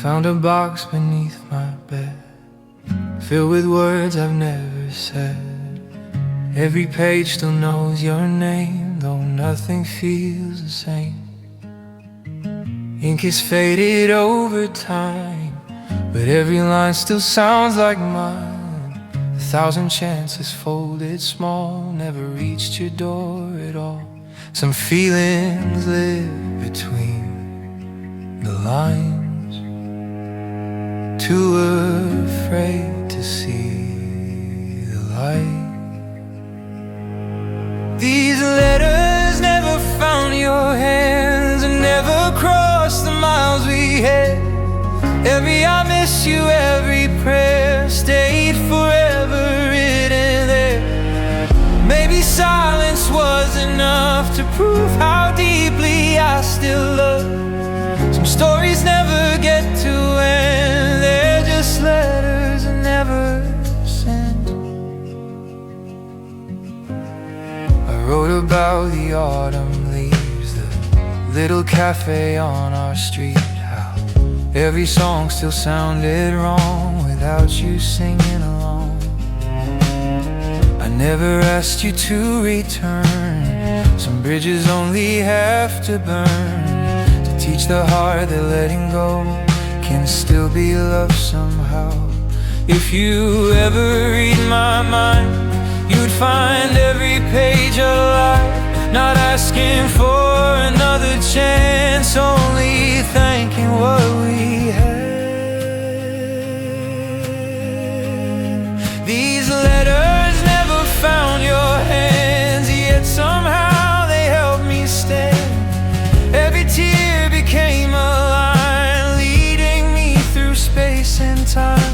found a box beneath my bed, filled with words I've never said. Every page still knows your name, though nothing feels the same. Ink is faded over time, but every line still sounds like mine. 1,000 chances folded small, never reached your door at all. Some feelings live between the lines, too afraid to see the light. These letters never found your hands and never crossed the miles we had. Every I miss you, every prayer stayed forever written there. Maybe silence was enough to prove how deeply I still love. Some stories never get to end, they're just letters and never sent. I wrote about the autumn leaves, the little cafe on our street, how every song still sounded wrong without you singing along. I never asked you to return, some bridges only have to burn to teach the heart that letting go can still be love somehow. If you ever read my mind, you'd find every page alive, not asking for another chance, only thanking what we had. These letters never found your hands, yet somehow they helped me stand. Every tear became a line, leading me through space and time.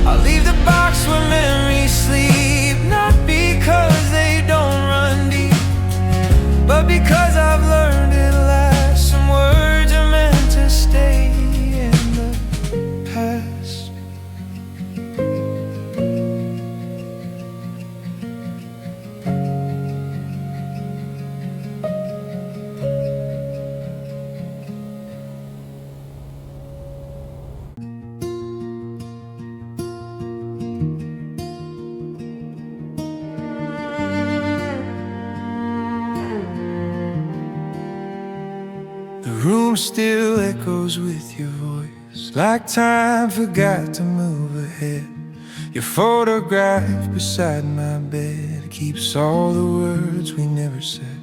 I'll leave the box where memories sleep, not because they don't run deep, but because I've learned at last some words are meant to stay in the past. The room still echoes with your voice, like time forgot to move ahead. Your photograph beside my bed keeps all the words we never said.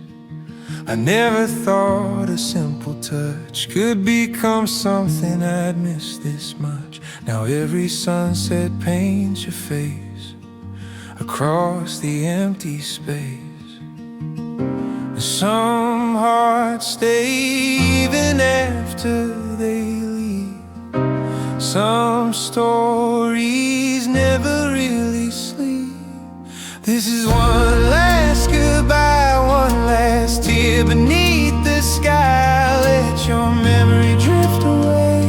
I never thought a simple touch could become something I'd miss this much. Now every sunset paints your face across the empty space. Some hearts stay even after they leave. Some stories never really sleep. This is one last goodbye, one last tear beneath the sky. Let your memory drift away,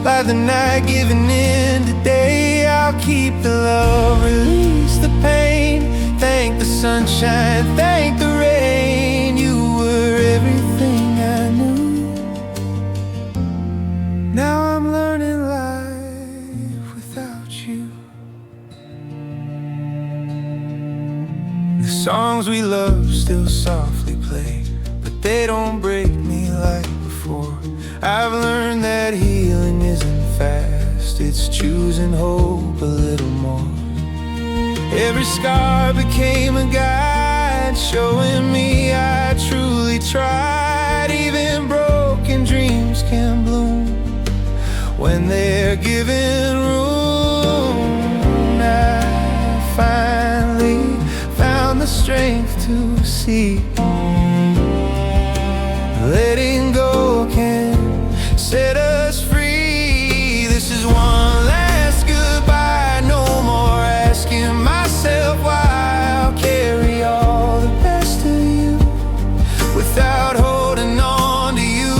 like the night giving in today. I'll keep the love, release the pain. Thank the sunshine, thank the rain. You were everything I knew. Now I'm learning life without you. The songs we love still softly play, but they don't break me like before. I've learned that healing isn't fast, it's choosing hope a little more. Every scar became a guide, showing me I truly tried. Even broken dreams can bloom when they're given room. I finally found the strength to see letting go can set us free. This is one last goodbye, no more asking myself why. I'll carry all the best of you without holding on to you.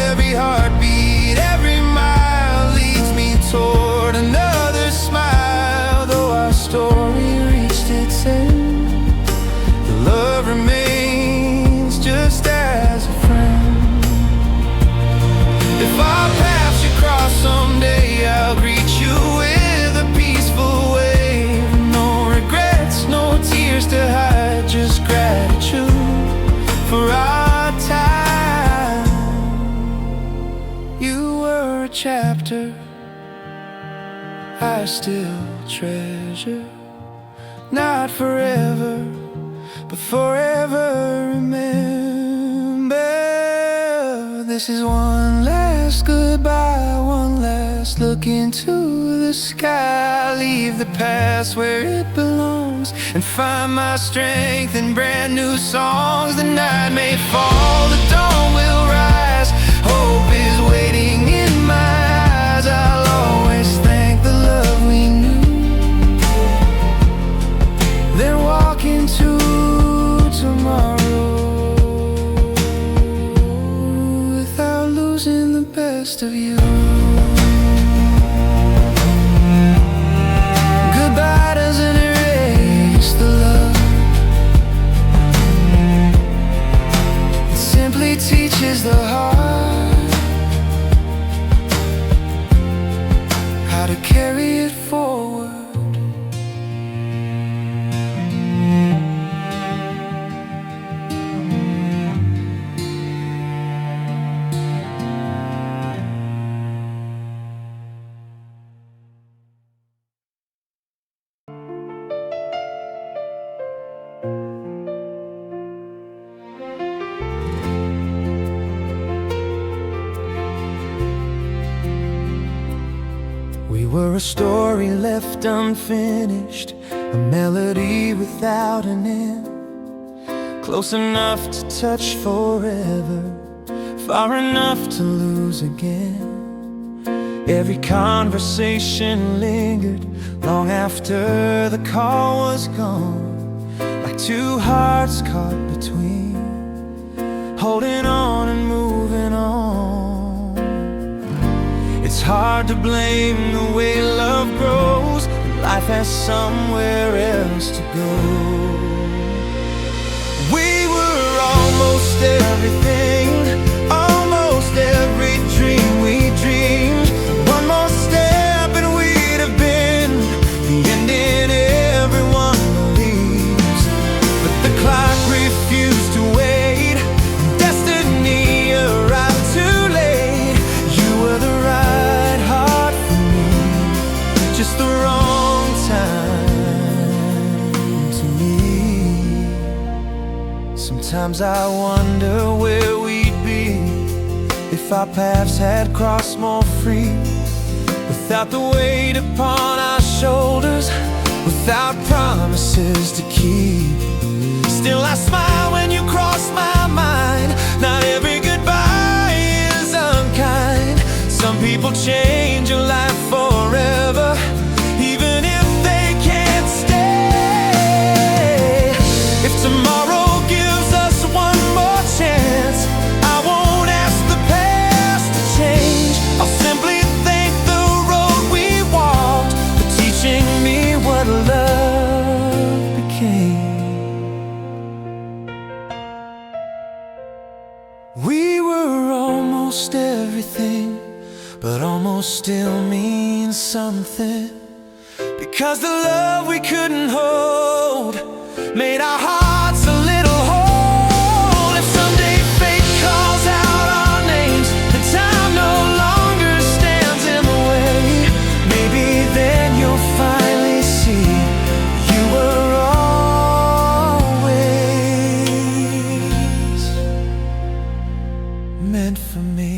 Every heartbeat, every mile leads me toward another smile. Though our story reached its end, the love remains. I still treasure. Not forever, but forever remember. This is one last goodbye, one last look into the sky. Leave the past where it belongs and find my strength in brand new songs. The night may fall, the dawn will rise. Hope is waiting in my eyes. I'll always thank the love we knew, then walk into tomorrow without losing the best of you. Goodbye doesn't erase the love, it simply teaches the heart how to carry it forward. We were a story left unfinished, a melody without an end, close enough to touch forever, far enough to lose again. Every conversation lingered long after the call was gone, like two hearts caught between, holding on and moving on. It's hard to blame the way love grows, and life has somewhere else to go. We were almost everything, almost every dream we dreamed. One more step and we'd have been the ending everyone believes. But the clock refused to wait, destiny arrived too late. You were the right heart for me, just the wrong time to meet. Sometimes I wonder where we'd be if our paths had crossed more free, without the weight upon our shoulders, without promises to keep. Still I smile when you cross my mind. Not every goodbye is unkind. Some people change your life forever, even if they can't stay. If tomorrow gives us one more chance, I won't ask the past to change. I'll simply thank the road we walked for teaching me what love became. We were almost everything, but almost still means something, because the love we couldn't hold made our hearts a little whole. If someday fate calls out our names and time no longer stands in the way, maybe then you'll finally see you were always meant for me.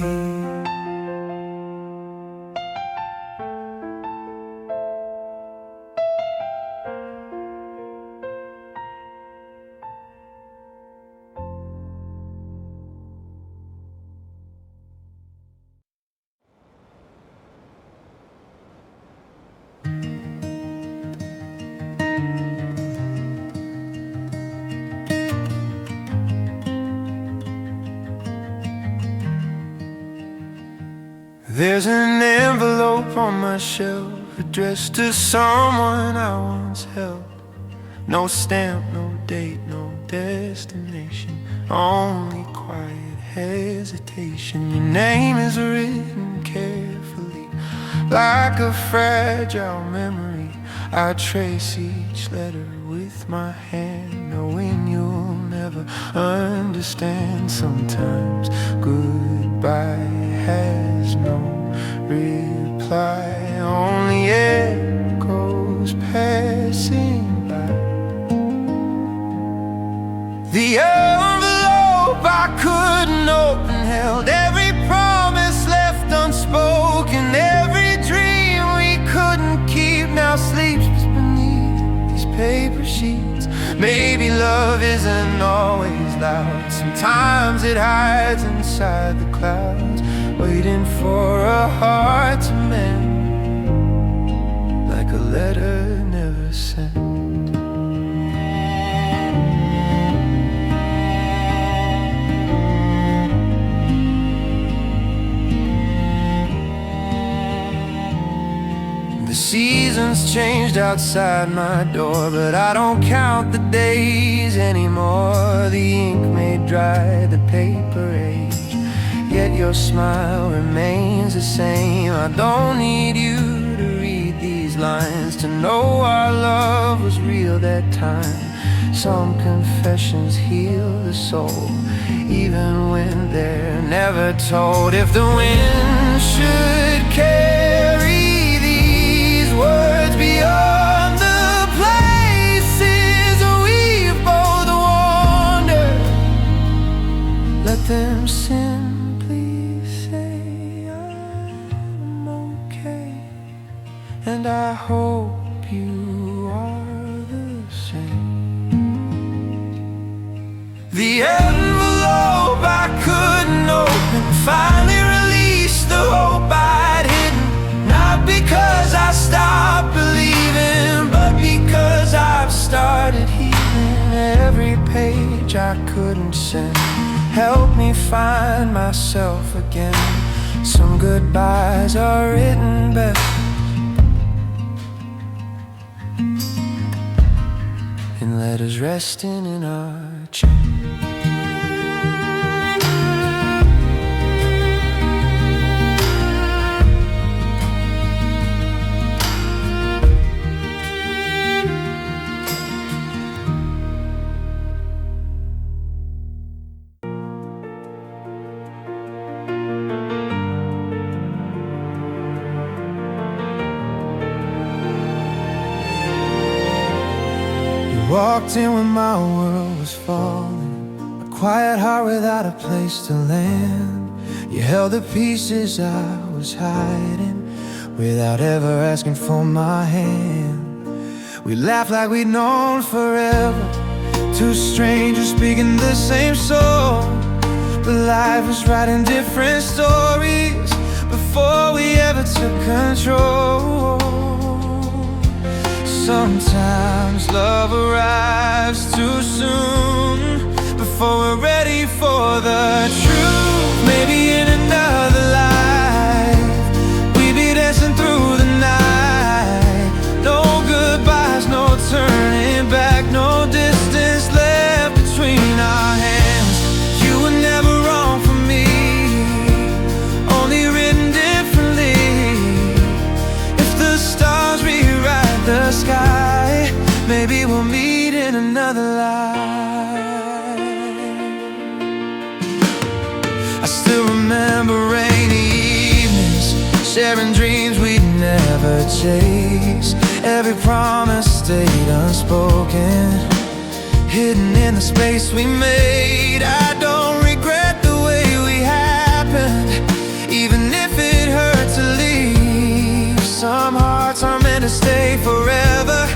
There's an envelope on my shelf addressed to someone I once held. No stamp, no date, no destination, only quiet hesitation. Your name is written carefully, like a fragile memory. I trace each letter with my hand, knowing you'll never understand. Sometimes goodbye has no reply. only echoes passing by. The envelope I couldn't open held every promise left unspoken. Every dream we couldn't keep now sleeps beneath these paper sheets. Maybe love isn't always loud. Sometimes it hides inside the clouds, waiting for a heart to mend, like a letter never sent. The seasons changed outside my door, but I don't count the days anymore. The ink may dry, the paper age, yet your smile remains the same. I don't need you to read these lines to know our love was real that time. Some confessions heal the soul, even when they're never told. If the wind should carry words beyond the places we've both wandered, let them simply say I'm okay, and I hope you are the same. The envelope I couldn't open finally released the hope I'd hidden, not because I stopped believing, but because I've started healing. Every page I couldn't send helped me find myself again. Some goodbyes are written best in letters resting in our chest. Walked in when my world was falling, a quiet heart without a place to land. You held the pieces I was hiding without ever asking for my hand. We laughed like we'd known forever, two strangers speaking the same soul. But life was writing different stories before we ever took control. Sometimes love arrives too soon, before we're ready for the truth. Maybe in another life we'd be dancing through the night. No goodbyes, no turning back, no distance left between our hands. You were never wrong for me, only written differently. If the stars rewrite the sky, maybe we'll meet in another life. I still remember rainy evenings, sharing dreams we'd never chase. Every promise stayed unspoken, hidden in the space we made. I don't regret the way we happened, even if it hurt to leave. Some hearts are meant to stay forever,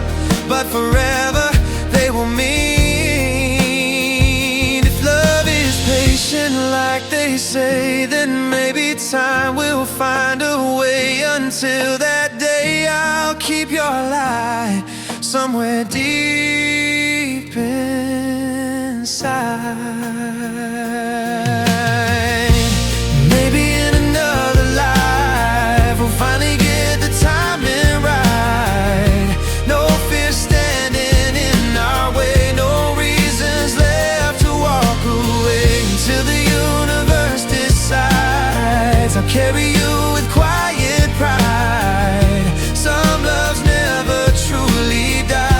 but forever they will mean. If love is patient like they say, then maybe time will find a way. Until that day, I'll keep your light somewhere deep inside. Maybe in another life we'll finally get the timing right. No fear standing in our way, no reasons left to walk away. Until the universe decides, I'll carry you with quiet pride. Some loves never truly die,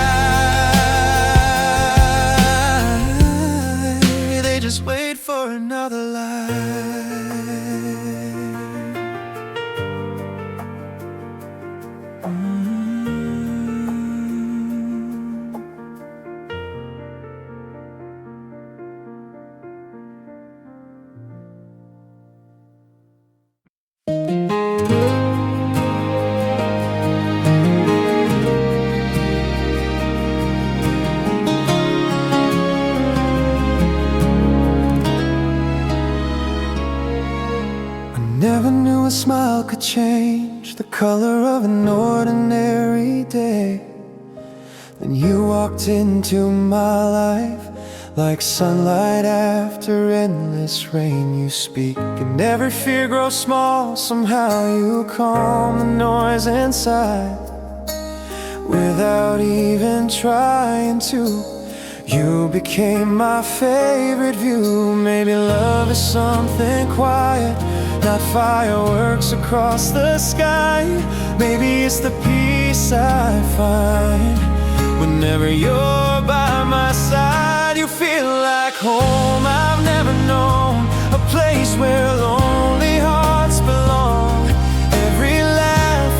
they just wait for another change the color of an ordinary day. Then you walked into my life like sunlight after endless rain. You speak and every fear grows small. Somehow you calm the noise inside without even trying to. You became my favorite view. Maybe love is something quiet, not fireworks across the sky. Maybe it's the peace I find whenever you're by my side. You feel like home I've never known, a place where lonely hearts belong. Every laugh,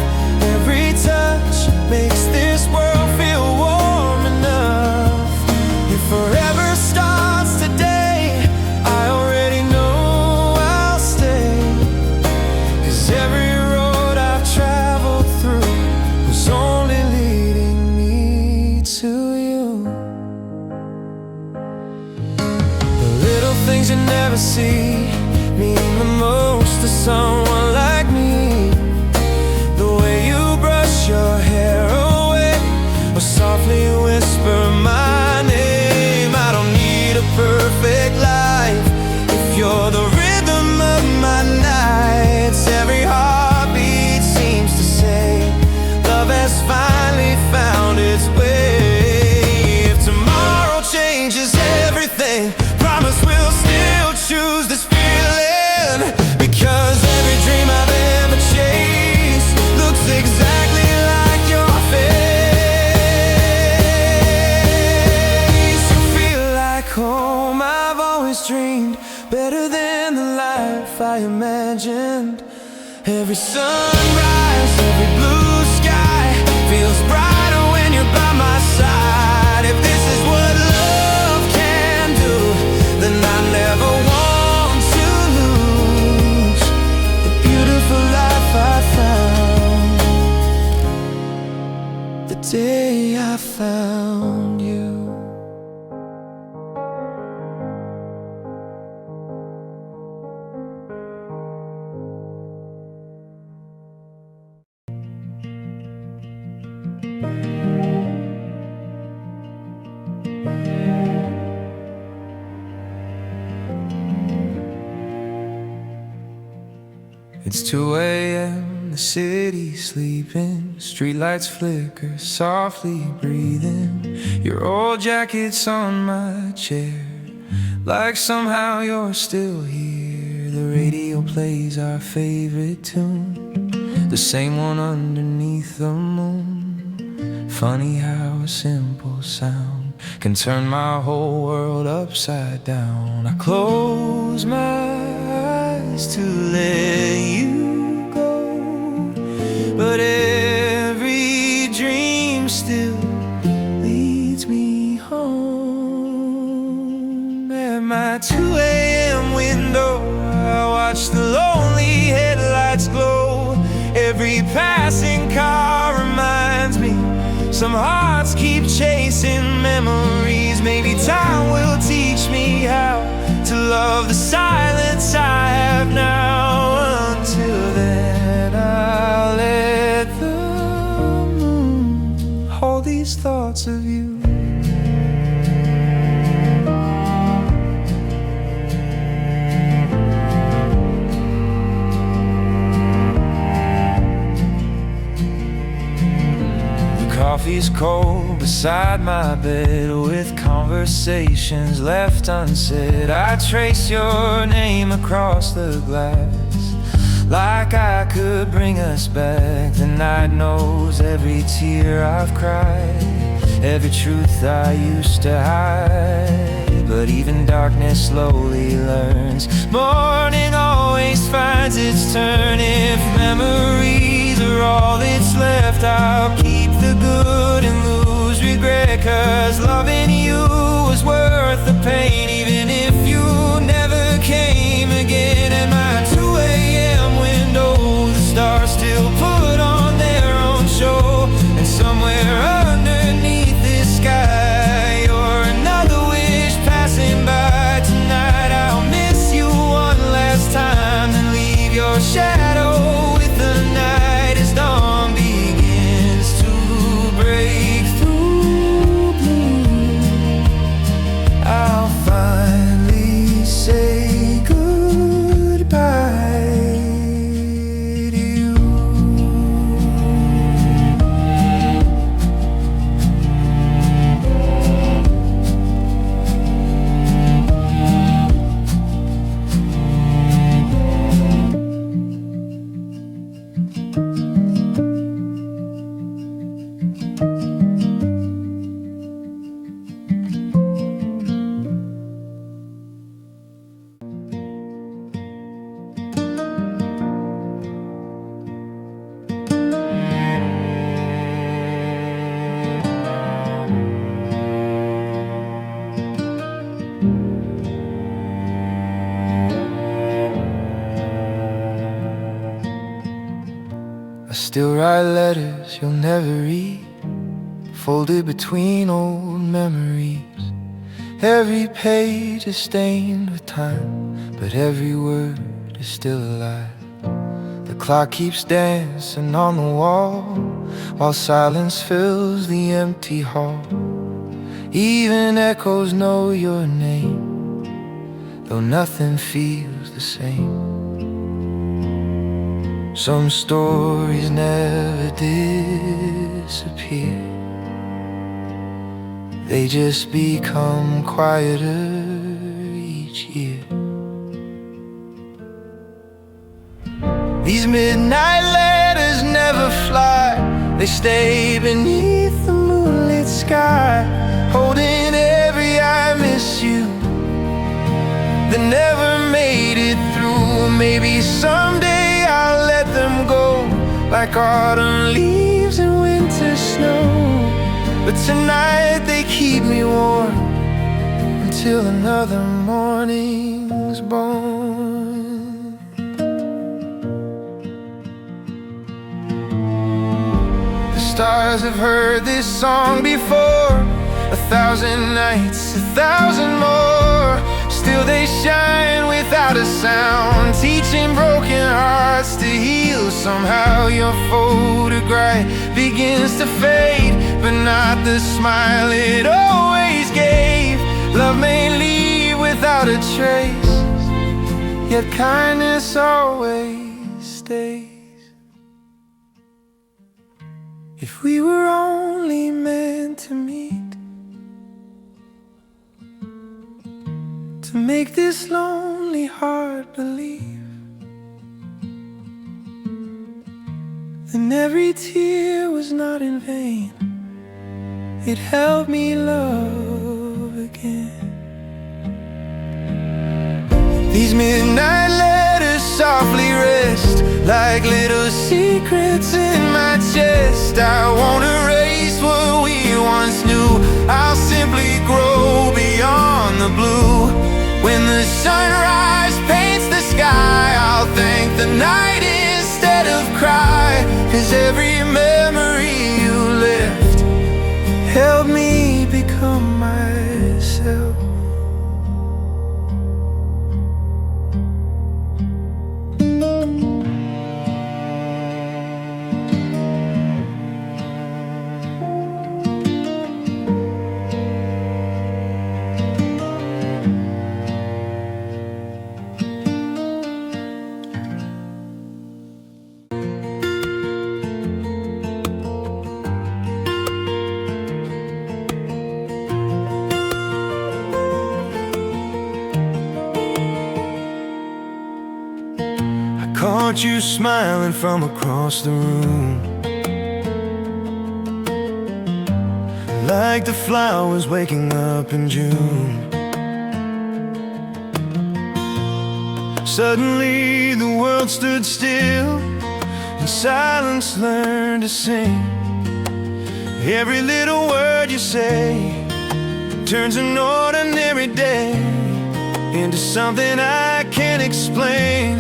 every touch makes this world feel warm enough. If forever starts today, I already know I'll stay. 'Cause every road I've traveled through was only leading me to you. The little things you never see mean the most to someone like me. The way you brush your hair away or softly whisper my name. I don't need a perfect life if you're the rhythm of my nights. Every heartbeat seems to say love has finally found its way. If tomorrow changes everything, promise we'll still choose this feeling. Because every dream I've ever chased looks exactly like your face. You feel like home I've always dreamed, better than the life I imagined. Every sunrise, every blue sky feels brighter when you're by my side. If this is what love can do, then I never want to lose the beautiful life I found the day I found you. It's 2 a.m., the city's sleeping. Streetlights flicker, softly breathing. Your old jacket's on my chair, like somehow you're still here. The radio plays our favorite tune, the same one underneath the moon. Funny how a simple sound can turn my whole world upside down. I close my eyes to let you go, but every dream still leads me home. At my 2 a.m. window, I watch the lonely headlights glow. Every passing car reminds me some hearts keep chasing memories. Maybe time will teach me how to love the silence I have now. Until then, I'll let the moon hold these thoughts of you. Coffee's cold beside my bed, with conversations left unsaid. I trace your name across the glass, like I could bring us back. The night knows every tear I've cried, every truth I used to hide. But even darkness slowly learns, morning always finds its turn. If memories are all that's left, I'll keep the good and lose regret. 'Cause loving you was worth the pain, even if you never came again. At my 2 a.m. window, the stars still put on their own show. And somewhere underneath this sky, you're another wish passing by. Tonight I'll miss you one last time, and leave your shadow with the still write letters you'll never read, folded between old memories. Every page is stained with time, but every word is still alive. The clock keeps dancing on the wall, while silence fills the empty hall. Even echoes know your name, though nothing feels the same. Some stories never disappear, they just become quieter each year. These midnight letters never fly, they stay beneath the moonlit sky, holding every I miss you that never made it through. Maybe someday I'll let them go, like autumn leaves and winter snow. But tonight they keep me warm until another morning's born. The stars have heard this song before, 1,000 nights, 1,000 more. Still they shine without a sound, teaching broken hearts to heal. Somehow your photograph begins to fade, but not the smile it always gave. Love may leave without a trace, yet kindness always stays. If we were only meant to meet, to make this lonely heart believe, then every tear was not in vain. It helped me love again. These midnight letters softly rest, like little secrets in my chest. I won't erase what we once knew, I'll simply grow beyond the blue. When the sunrise paints the sky, I'll thank the night instead of cry. 'Cause every memory you left helped me become myself. Caught you smiling from across the room, like the flowers waking up in June. Suddenly the world stood still, and silence learned to sing. Every little word you say turns an ordinary day into something I can't explain.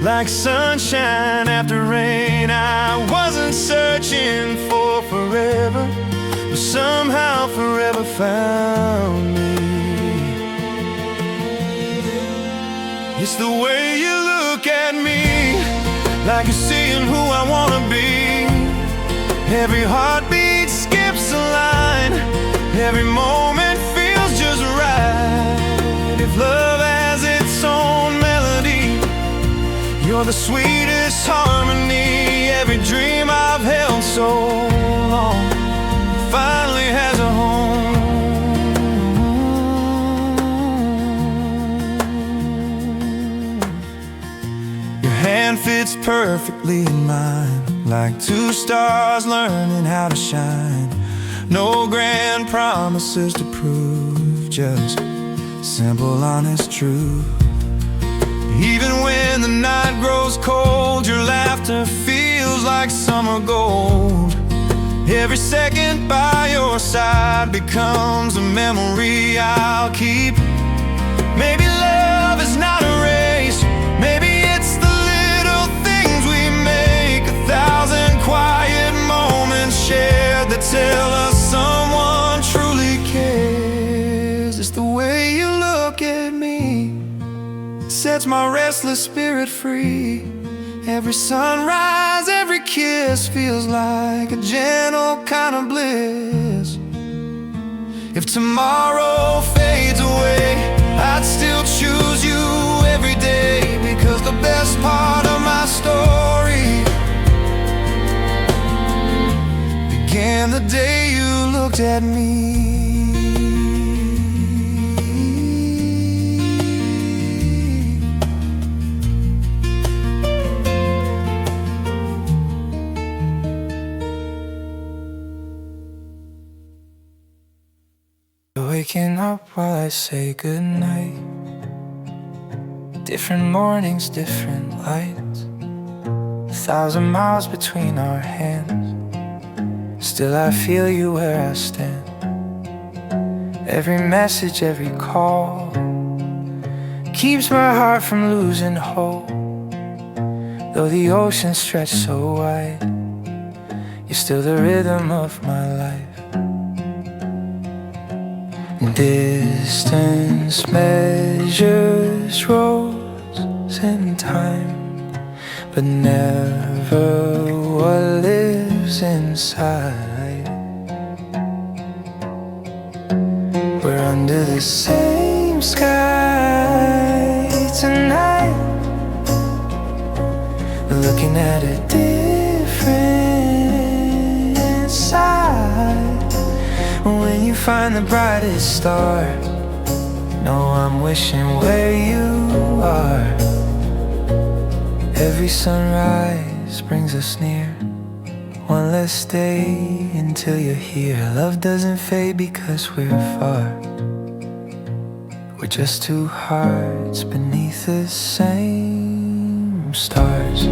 Like sunshine after rain, I wasn't searching for forever, but somehow forever found me. It's the way you look at me, like you're seeing who I wanna be. Every heartbeat skips a line, every moment feels just right. If love has its own melody, you're the sweetest harmony. Every dream I've held so long finally has a home. Your hand fits perfectly in mine, like two stars learning how to shine. No grand promises to prove, just simple, honest truth. Even when the night grows cold, your laughter feels like summer gold. Every second by your side becomes a memory I'll keep. Maybe love is not a race, maybe it's the little things we make, 1,000 quiet sets my restless spirit free. Every sunrise, every kiss feels like a gentle kind of bliss. If tomorrow fades away, I'd still choose you every day, because the best part of my story began the day you looked at me. Waking up while I say goodnight. Different mornings, different lights. 1,000 miles between our hands. Still I feel you where I stand. Every message, every call keeps my heart from losing hope. Though the ocean stretched so wide, you're still the rhythm of my life. Distance measures roads in time, but never what lives inside. We're under the same sky tonight, looking at a different side. When you find the brightest star, know I'm wishing where you are. Every sunrise brings us near. One less day until you're here. Love doesn't fade because we're far. We're just two hearts beneath the same stars.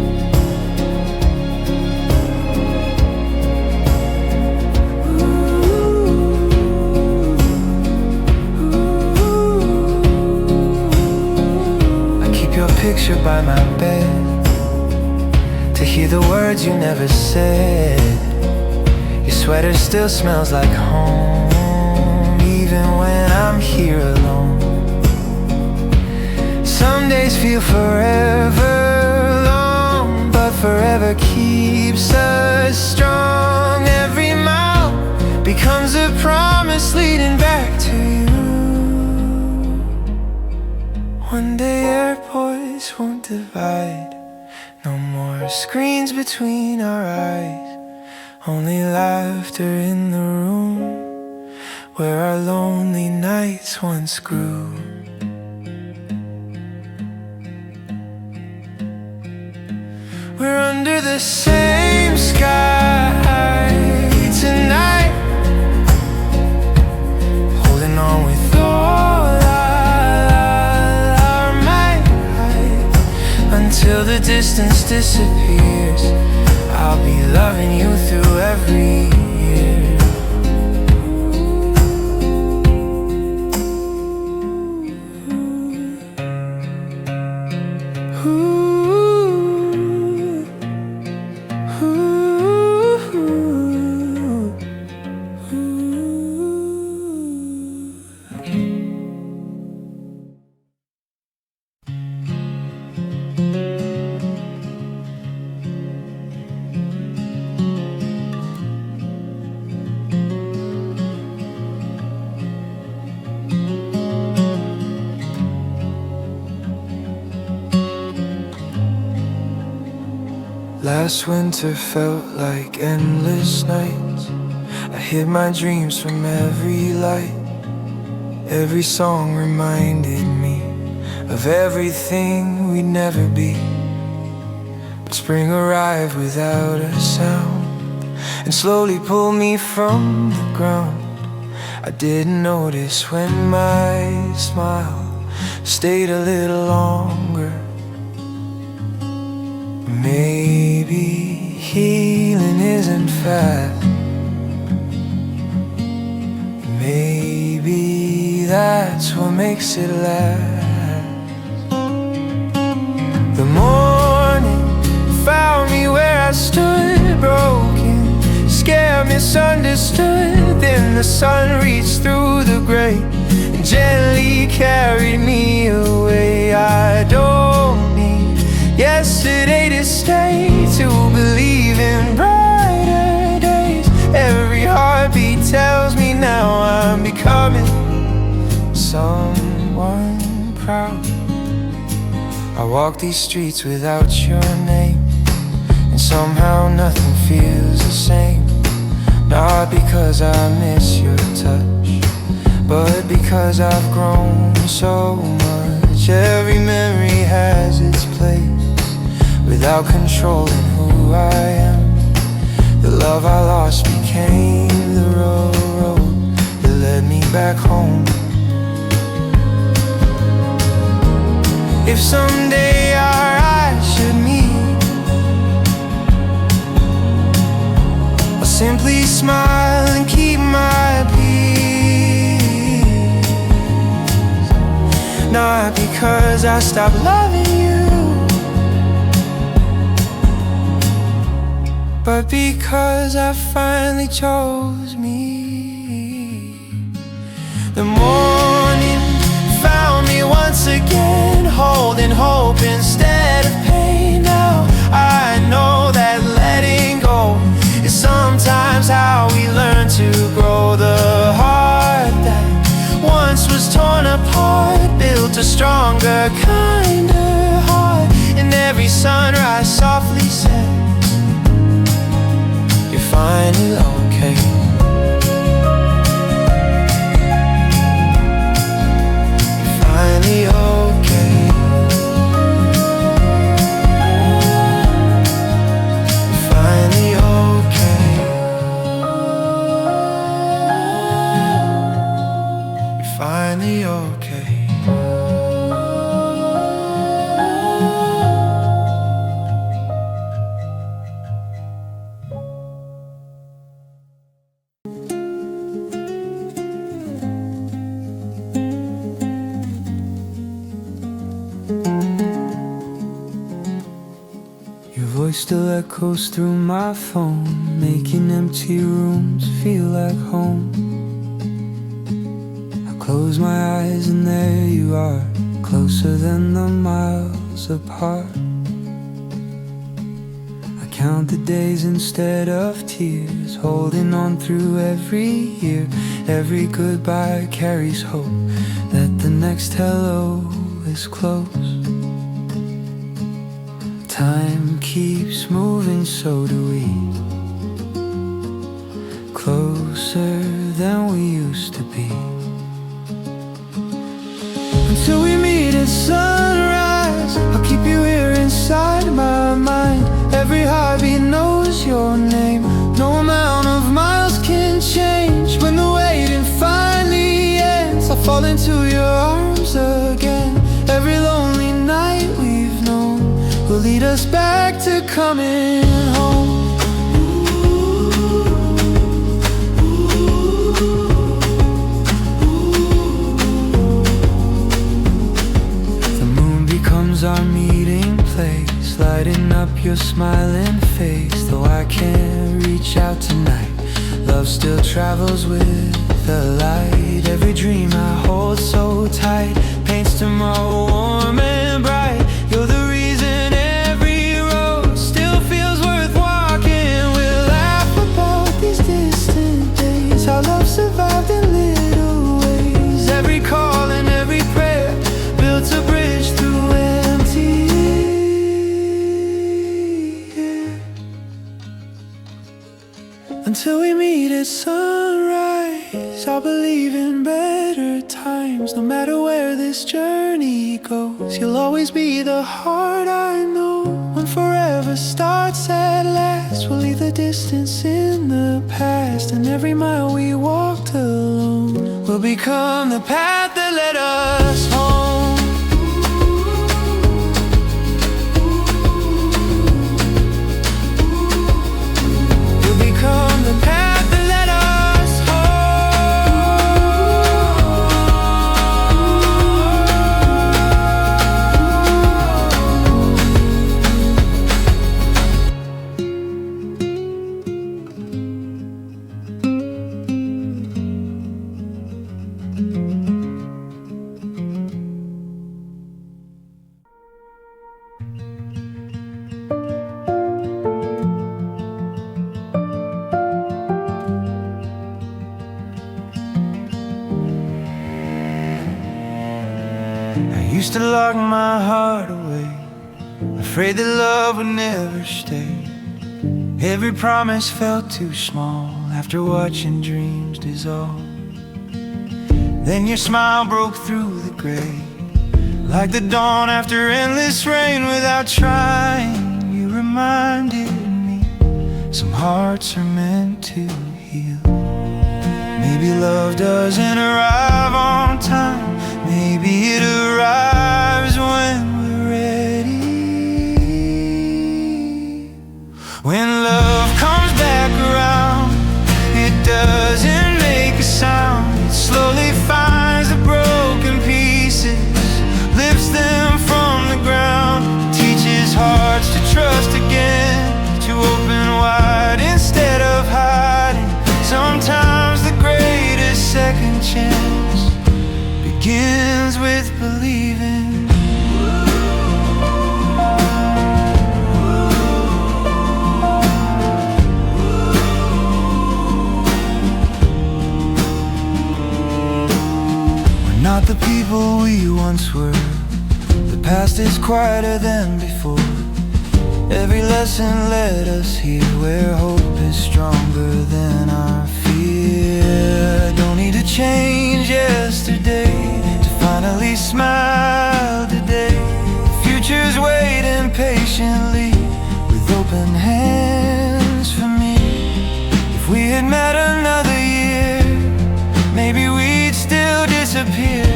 Picture by my bed, to hear the words you never said. Your sweater still smells like home, even when I'm here alone. Some days feel forever long, but forever keeps us strong. Every mile becomes a promise leading back to you. One day airports won't divide, no more screens between our eyes, only laughter in the room where our lonely nights once grew. We're under the same sky tonight, holding on with all until the distance disappears. I'll be loving you through every year. Last winter felt like endless nights. I hid my dreams from every light. Every song reminded me of everything we'd never be. But spring arrived without a sound and slowly pulled me from the ground. I didn't notice when my smile stayed a little longer. Maybe healing isn't fast. Maybe that's what makes it last. The morning found me where I stood, broken, scared, misunderstood. Then the sun reached through the gray and gently carried me away. I don't yesterday to stay, to believe in brighter days. Every heartbeat tells me now I'm becoming someone proud. I walk these streets without your name, and somehow nothing feels the same. Not because I miss your touch, but because I've grown so much. Every memory has its place, without controlling who I am. The love I lost became the road that led me back home. If someday our eyes should meet, I'll simply smile and keep my peace. Not because I stopped loving you, but because I finally chose me. The morning found me once again, holding hope instead of pain. Now I know that letting go is sometimes how we learn to grow. The heart that once was torn apart built a stronger, kinder heart. And every sunrise softly says, you're finally okay. Finally okay. Finally okay. You're finally okay. Your voice still echoes through my phone, making empty rooms feel like home. I close my eyes and there you are, closer than the miles apart. I count the days instead of tears, holding on through every year. Every goodbye carries hope that the next hello is close. Time keeps moving, so do we. Closer than we used to be. Until we meet at sunrise, I'll keep you here inside my mind. Every heartbeat knows your name. No amount of miles can change. When the waiting finally ends, I'll fall into your arms again. Every lonely night we've known will lead us back to coming home. The moon becomes our meeting place, lighting up your smiling face. Though I can't reach out tonight, love still travels with the light. Every dream I hold so tight paints tomorrow warm and bright. You're the reason every road still feels worth walking. We'll laugh about these distant days, how love survived in little ways. Every call and every prayer built a bridge through empty air. Until we meet at sunrise, I'll believe in better times. No matter where this journey goes, you'll always be the heart I know. When forever starts at last, we'll leave the distance in the past. And every mile we walked alone will become the path that led us home. Will become the path that led us used to lock my heart away, afraid that love would never stay. Every promise felt too small after watching dreams dissolve. Then your smile broke through the gray, like the dawn after endless rain. Without trying, you reminded me some hearts are meant to heal. Maybe love doesn't arrive on time, maybe it arrives when we're ready. When love comes back around, it doesn't make a sound. It slowly finds the broken pieces, lifts them from the ground, teaches hearts to trust again, to open wide instead of hiding. Sometimes the greatest second chance begins with believing. We're not the people we once were. The past is quieter than before. Every lesson led us here, where hope is stronger than our fear. Don't need to change yesterday to finally smile today. The future's waiting patiently with open hands for me. If we had met another year, maybe we'd still disappear.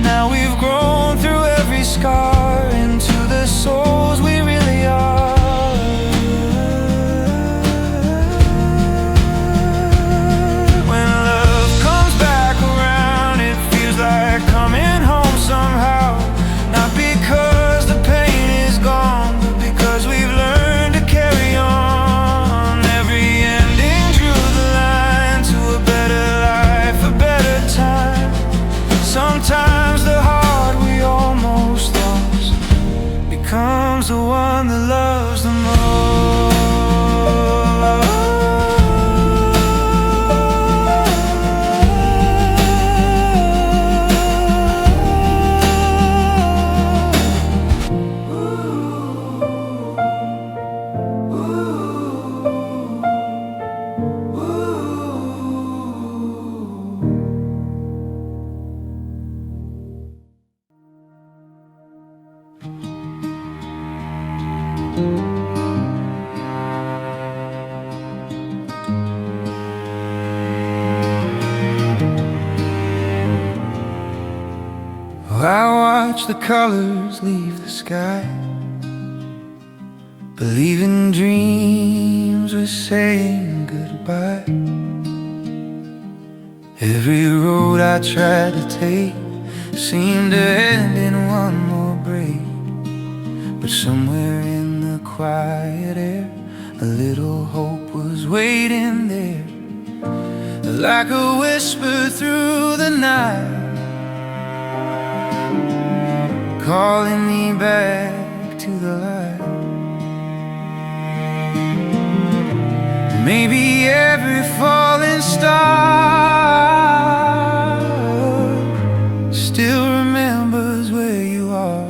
Now we've grown through every scar into the souls we really are. When love comes back around, it feels like coming home somehow. Not because the pain is gone, but because we've learned to carry on. Every ending drew the line to a better life, a better time. Sometimes the heart we almost lost becomes the one that loves the most. I watch the colors leave the sky, believing dreams were saying goodbye. Every road I tried to take seemed to end in one more break. But somewhere in the quiet air, a little hope was waiting there, like a whisper through the night, calling me back to the light. Maybe every falling star still remembers where you are.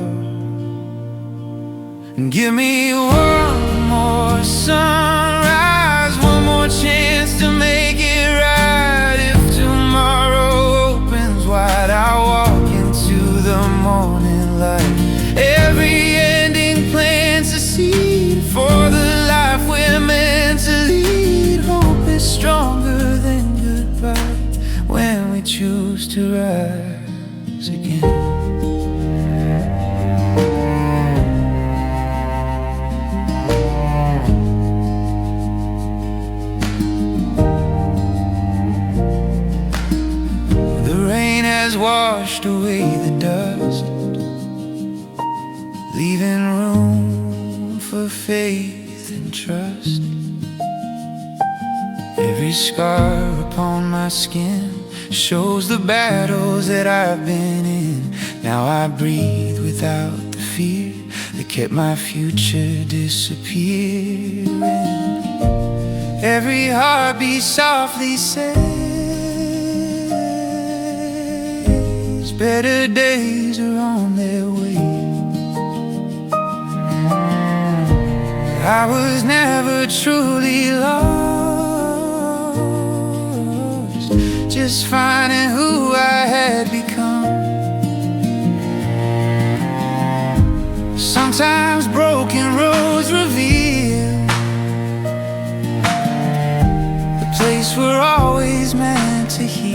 And give me one more sunrise, one more chance to make it right. If tomorrow opens wide, I'll walk into the morning light. Every ending plants a seed for the life we're meant to lead. Hope is stronger than goodbye when we choose to rise again. The rain has washed away the dust, leaving room for faith and trust. Every scar upon my skin shows the battles that I've been in. Now I breathe without the fear that kept my future disappearing. Every heartbeat softly says, better days are on their way. I was never truly lost, just finding who I had become. Sometimes broken roads reveal the place we're always meant to heal.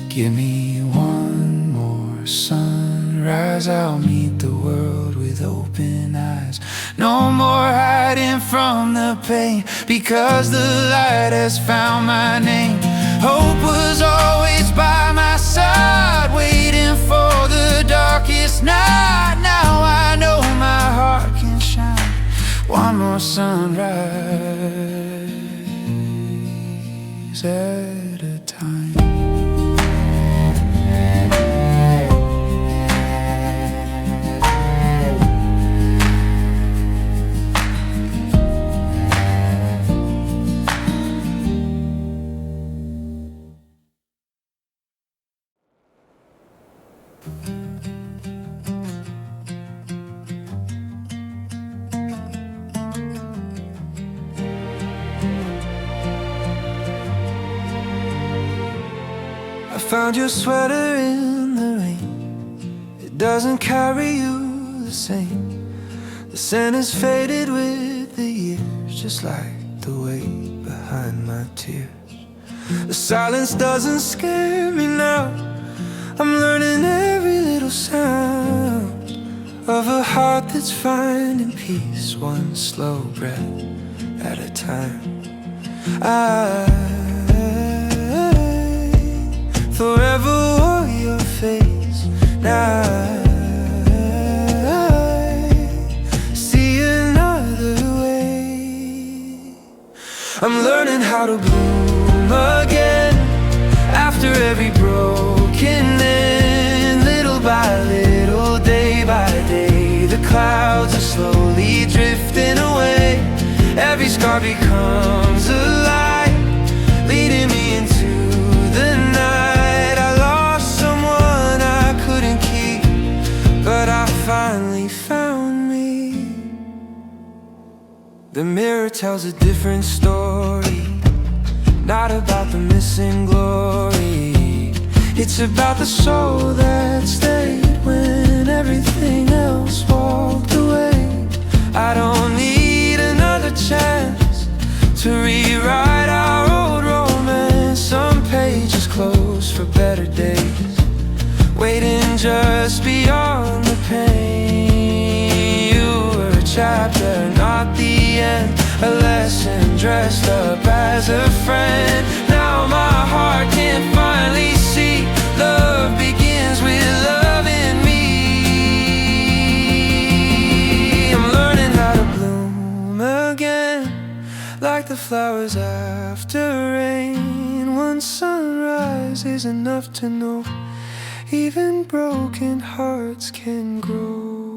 Give me one more sunrise, I'll meet the world with open eyes. No more hiding from the pain, because the light has found my name. Hope was always by my side, waiting for the darkest night. Now I know my heart can shine one more sunrise at a time. I found your sweater in the rain. It doesn't carry you the same. The scent is faded with the years, just like the weight behind my tears. The silence doesn't scare me now. I'm learning every little sound of a heart that's finding peace, one slow breath at a time. I forever wore your face. Now I see another way. I'm learning how to bloom again after every broken end. Little by little, day by day, the clouds are slowly drifting away. Every scar becomes a light, leading me into the night. I lost someone I couldn't keep, but I finally found me. The mirror tells a different story, not about the missing glory. It's about the soul that stayed when everything else walked away. I don't need another chance to rewrite our old romance. Some pages closed for better days, waiting just beyond the pain. You were a chapter, not the end, a lesson dressed up as a friend. Now my heart can finally see love begins with love in me. I'm learning how to bloom again, like the flowers after rain. One sunrise is enough to know even broken hearts can grow.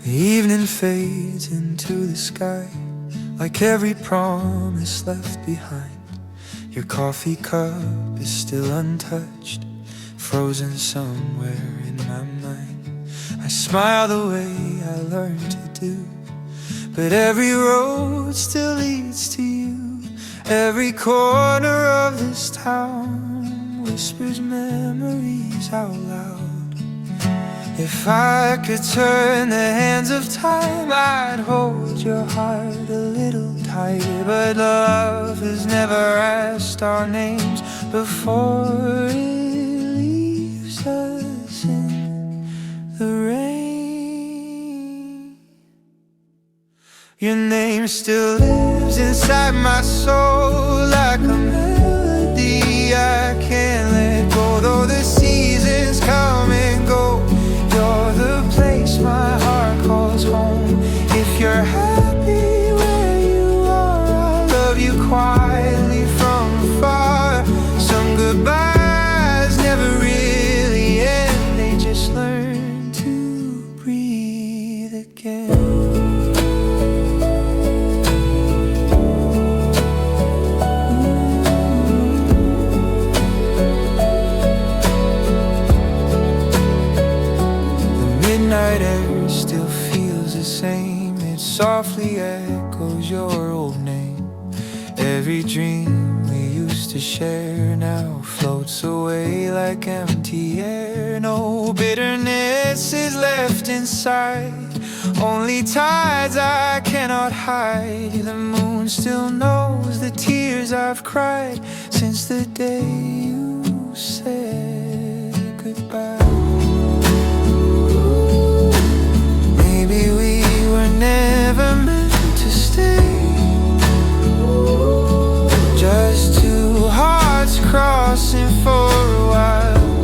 The evening fades into the sky, like every promise left behind. Your coffee cup is still untouched, frozen somewhere in my mind. I smile the way I learned to do, but every road still leads to you. Every corner of this town whispers memories out loud. If I could turn the hands of time, I'd hold your heart a little tighter. But love has never asked our names before it leaves us in the rain. Your name still lives lives inside my soul like a melody I can't let go. Though the seasons come and go, you're the place my heart calls home. If you're happy where you are, I'll love you quietly from afar. Some goodbyes never really end, they just learn to breathe again. Midnight air still feels the same. It softly echoes your old name. Every dream we used to share now floats away like empty air. No bitterness is left inside, only tides I cannot hide. The moon still knows the tears I've cried since the day you said goodbye. Maybe we were never meant to stay, just two hearts crossing for a while.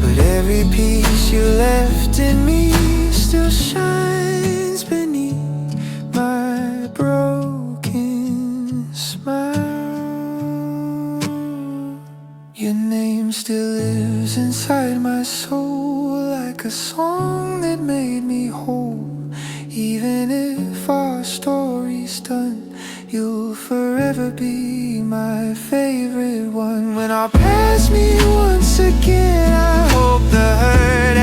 But every piece you left in me still shines beneath my broken smile. Your name still lives inside my soul like a song that made me whole. Even if our story's done, you'll forever be my favorite one. When our paths meet once again, I hope the hurt